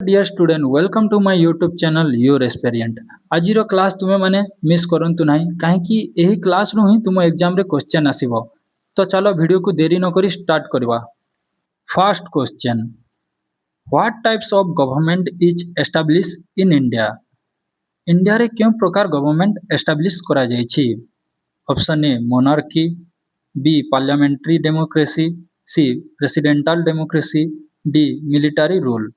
Dear student welcome to my YouTube channel your experiment. आज class तुम्हें माने miss करंतु नहीं कहीं यही क्लास रू ही तुम एग्जाम रे क्वेश्चन आसीबो। तो चलो वीडियो को देरी न करी स्टार्ट करवा। First question, what types of government is establish in India? India रे क्यों प्रकार गवर्नमेंट एस्टैब्लिश करा जायछि? Option A monarchy, B parliamentary democracy, C presidential democracy, D military rule.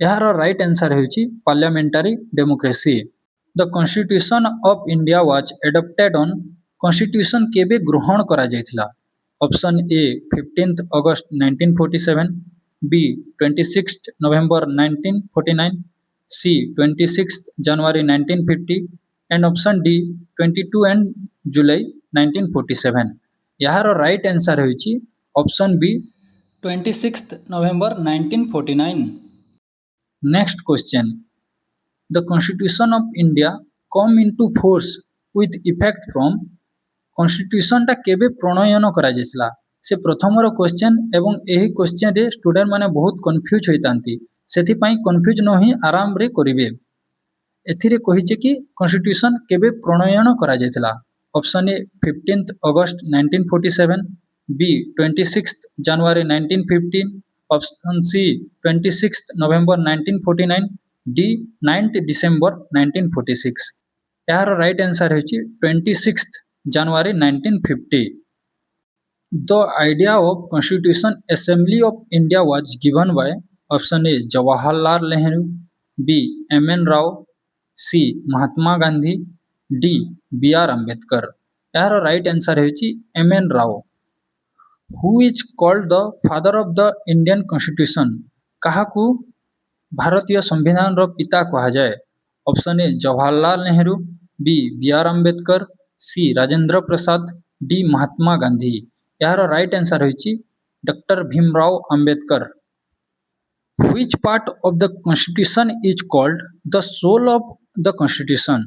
यार राइट आंसर होची parliamentary democracy. The constitution of India was adopted on constitution केबे ग्रहण करा जायथिला? Option A 15 August 1947, B 26 November 1949, C 26 January 1950 and option D 22 and जुलाई 1947। यार right answer होची option B 26 November 1949। Next question. The Constitution of India come into force with effect from Constitution टा केबे प्रणयन करा जायतिला? से प्रथमर क्वेश्चन एवं एही क्वेश्चन रे स्टूडेंट माने बहुत कंफ्यूज होइतांती। सेथि पई कंफ्यूज न होई आराम रे करिवे। एथिरे कहिचे कि कॉन्स्टिट्यूशन केबे प्रणयन करा जायतिला? Option A 15 August 1947, B 26 January 1950, option C 26 November 1949, D 9 December 1946। यार राइट आंसर है 26 January 1950। The idea of constitution assembly of India was given by option A Jawaharlal Nehru, B M N. Rao, C Mahatma Gandhi, D B R. Ambedkar. यार राइट आंसर है M N. Rao. Who is called the father of the Indian constitution? काहाकू भारतीय संविधान रो पिता कहा जाए? Option A Jawaharlal Nehru, B B R. Ambedkar, C Rajendra Prasad, D Mahatma Gandhi. यार राइट आंसर होइछि doctor Bhimrao Ambedkar. Which part of the constitution is called the soul of the constitution?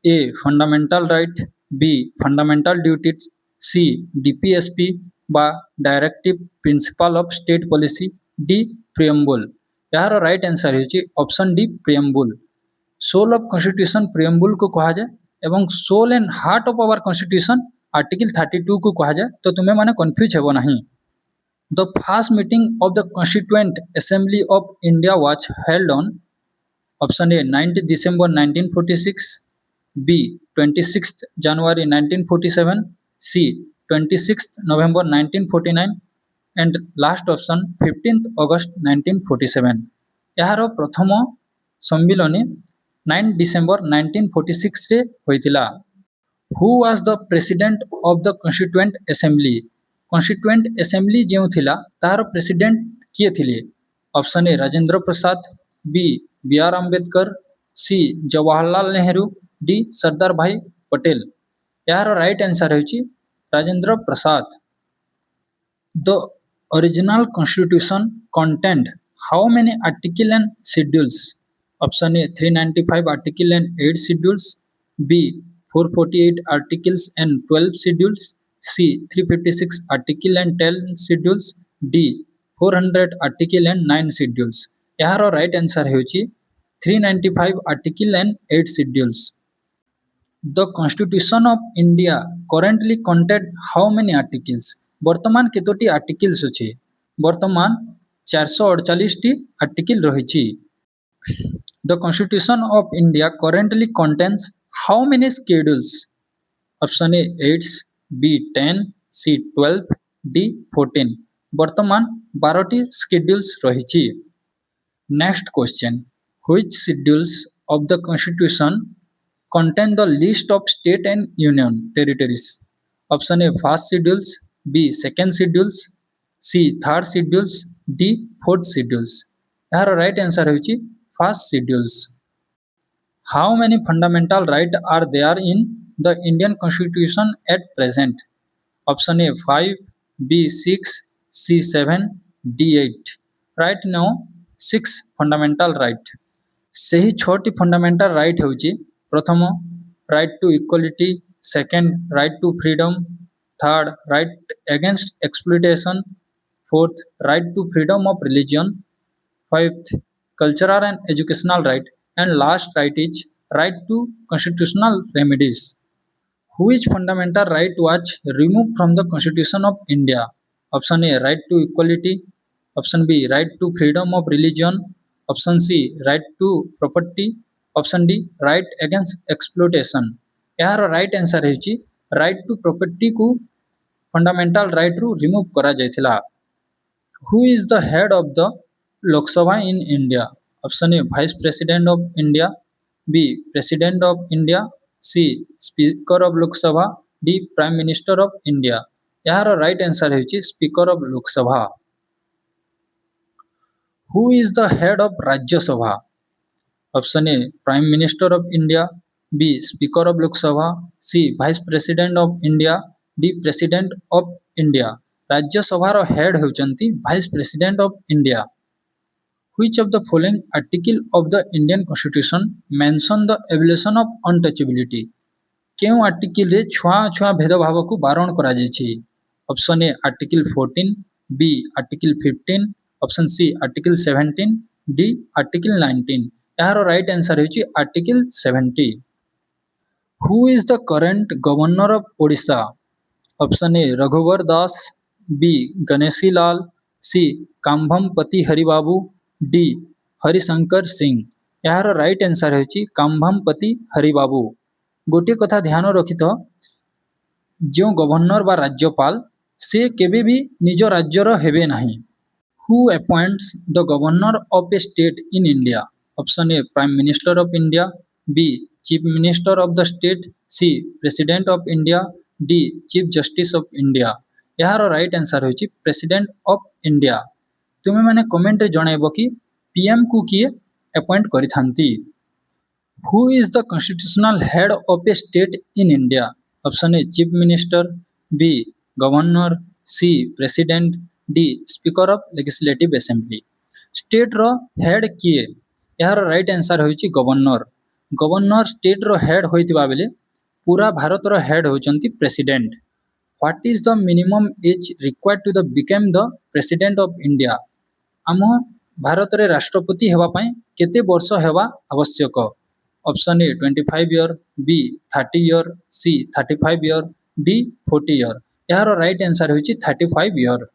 A fundamental right, B fundamental duties, C DPSP बा directive principle of state policy, D preamble. यार right answer है option D preamble. Soul of constitution preamble को कहा जाए एवं soul and heart of our constitution article 32 को कहा जाए। तो तुम्हें माने कंफ्यूज हेबो नहीं। The first meeting of the constituent assembly of India was held on option A 9 December 1946, B 26 January 1947, C 26 November 1949 and last option 15 August 1947। यार प्रथम सम्मिलन 9 डिसेंबर 1946 रे होइतिला। Who was the president of the constituent assembly? Constituent assembly जो थिला तार president किए थिले? Option A Rajendra Prasad, B B R. Ambedkar, C Jawaharlal Nehru, D सरदार भाई पटेल। यार राइट आंसर होइछि Rajendra Prasad. The original constitution contained how many articles and schedules? Option A 395 articles and 8 schedules, B 448 articles and 12 schedules, C 356 articles and 10 schedules, D 400 articles and 9 schedules। यार right answer होची 395 articles and 8 schedules। The Constitution of India currently contains how many articles? वर्तमान केतोटी articles अछि? वर्तमान 448 T article रहिछि। The Constitution of India currently contains how many schedules? Option A 8, B 10, C 12, D 14। वर्तमान 12 T schedules रहिछि। Next question, which schedules of the Constitution contain the list of state and union territories? Option A first schedules, B second schedules, C third schedules, D fourth schedules। यार right answer होची first schedules। How many fundamental rights are there in the Indian Constitution at present? Option A 5, B 6, C 7, D 8। Right now 6 fundamental right। सही 6टी fundamental right होची प्रथम right to equality, second right to freedom, third right against exploitation, fourth right to freedom of religion, fifth cultural and educational right, and last right is right to constitutional remedies. Which fundamental right was removed from the Constitution of India? Option A, right to equality. Option B, right to freedom of religion. Option C, right to property. Option D, right against exploitation. ଏହାର right answer ହେଉଛି right to ପ୍ରପର୍ଟିକୁ fundamental ରାଇଟ୍ରୁ remove କରାଯାଇଥିଲା। Who is the head of the Lok Sabha in India? Option A, Vice President of India. B, President of India. C, Speaker of Lok Sabha. D, Prime Minister of India. ଏହାର right answer ହେଉଛି Speaker of Lok Sabha. Who is the head of Rajya Sabha? Option A, Prime Minister of India. B, Speaker of Lok Sabha. C, Vice President of India. D, President of India. राज्य सभार head होचंती vice president of India. Which of the following article of the Indian Constitution mention the abolition of untouchability? केउ article रे छुआ छुआ भेदभाव को बारण करा जायछि? Option A article 14, B article 15, option C article 17, D article 19। यार राइट आंसर होछि article 70। Who is the current governor of Odisha? Option A Raghubar Das, B Ganeshi Lal, C Kambhampati Haribabu, D Harishankar Singh. यार राइट आंसर होछि काम्भमपति हरिबाबू। गोटे कथा ध्यान रखिथ, जो गवर्नर बा राज्यपाल से केबे भी निज राज्यर हेबे नाही। Who appoints the governor of a state in India? Option A prime minister of India, B chief minister of the state, C president of India, D chief justice of India. यार राइट आंसर होछि president of India. तुमे माने comment रे जणाइबो कि PM को किए appoint करिथांती। Who is the constitutional head of a state in India? Option A chief minister, B governor, C president, D speaker of legislative assembly. State रो हेड किए? यार राइट आंसर होछि गवर्नर। गवर्नर स्टेट रो head होइतिबा बेले पूरा भारत रो head होचंती president. What is the minimum age required to the become the president of India? आम भारत रे राष्ट्रपति हेबा पई केते वर्ष हेबा आवश्यक? Option A 25 year, B 30 year, C 35 year, D 40 year. यार राइट आंसर होछि 35 year.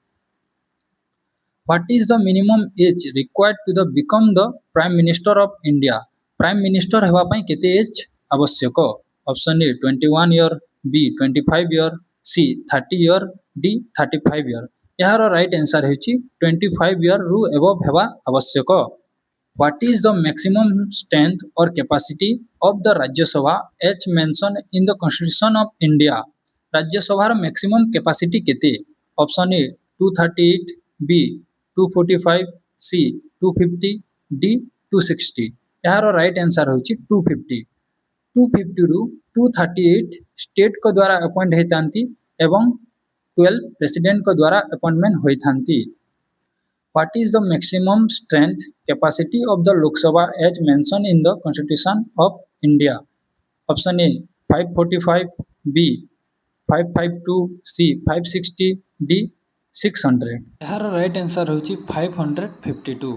What is the minimum age required to the become the prime minister of India? Prime minister हेबा पई केते एज आवश्यक? Option A 21 year, B 25 year, C 30 year, D 35 year. यार right answer होछि 25 year रु above हेबा आवश्यक। What is the maximum strength or capacity of the Rajya Sabha as mentioned in the Constitution of India? राज्य सभार maximum capacity केते? Option A 238, B 245, C 250, D 260। यार right answer होछि 250। 250 रु 238 स्टेट को द्वारा अपॉइंट होइतांती एवं 12 प्रेसिडेंट को द्वारा appointment होइतांती। What is the maximum strength capacity of the Lok Sabha as mentioned in the Constitution of India? Option A 545, B 552, C 560, D 600। यार right answer होछि 552।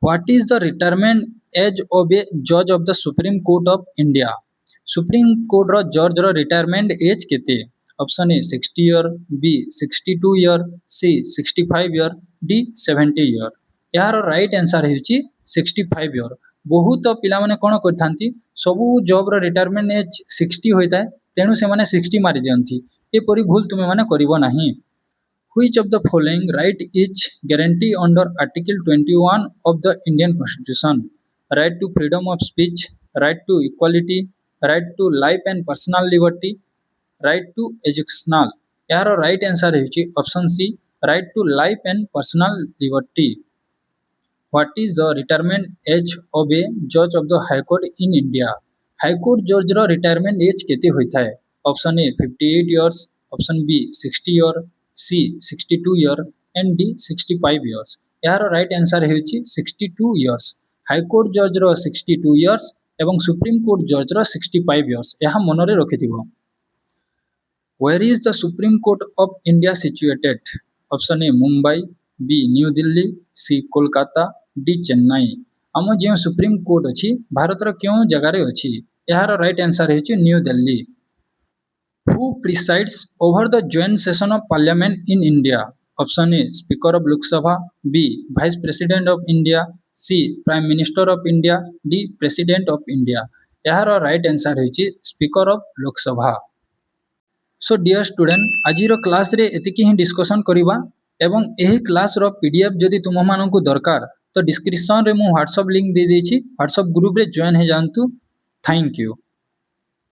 What is the retirement age of a judge of the Supreme Court of India? Supreme Court रो जज रो retirement age केते? Option A 60 year, B 62 year, C 65 year, D 70 year. यार right answer होछि 65 year. बहुत पिला माने कोन करथांती सबु जॉब रो रिटायरमेंट एज 60 होइताय, तेनु से माने 60 मारि दियंती। ए परि भूल तुमे माने करिवो नाही। Which of the following right is guaranteed under Article 21 of the Indian Constitution? Right to freedom of speech, right to equality, right to life and personal liberty, right to educational। यार राइट आंसर होछि option C right to life and personal liberty। What is the retirement age of a judge of the High Court in India? High Court judge रो retirement age केते होइथाय? Option A 58 years, option B 60 year, C 62 year and D 65 years. यार right answer होछि 62 years. High court जज रो 62 years एवं supreme court जज रो 65 इयर्स। यह मन रे रखिथिबो। Where is the Supreme Court of India situated? Option A Mumbai, B New Delhi, C Kolkata, D Chennai. आम जो सुप्रीम कोर्ट अच्छी भारतर क्यों जगार अच्छी? यार राइट आंसर है new Delhi. Who presides over the joint session of Parliament in India? Option A Speaker of Lok Sabha, B Vice President of India, C Prime Minister of India, D President of India। यार right answer है speaker of Lok Sabha. So dear student आज class रे एतिकी ही discussion करिबा एवं एही class रो PDF जदि तुम मानकु दरकार तो डिस्क्रिप्शन रे मु व्हाट्सएप लिंक दे देछि, व्हाट्सएप ग्रुप रे जॉइन हे जानतु। Thank you.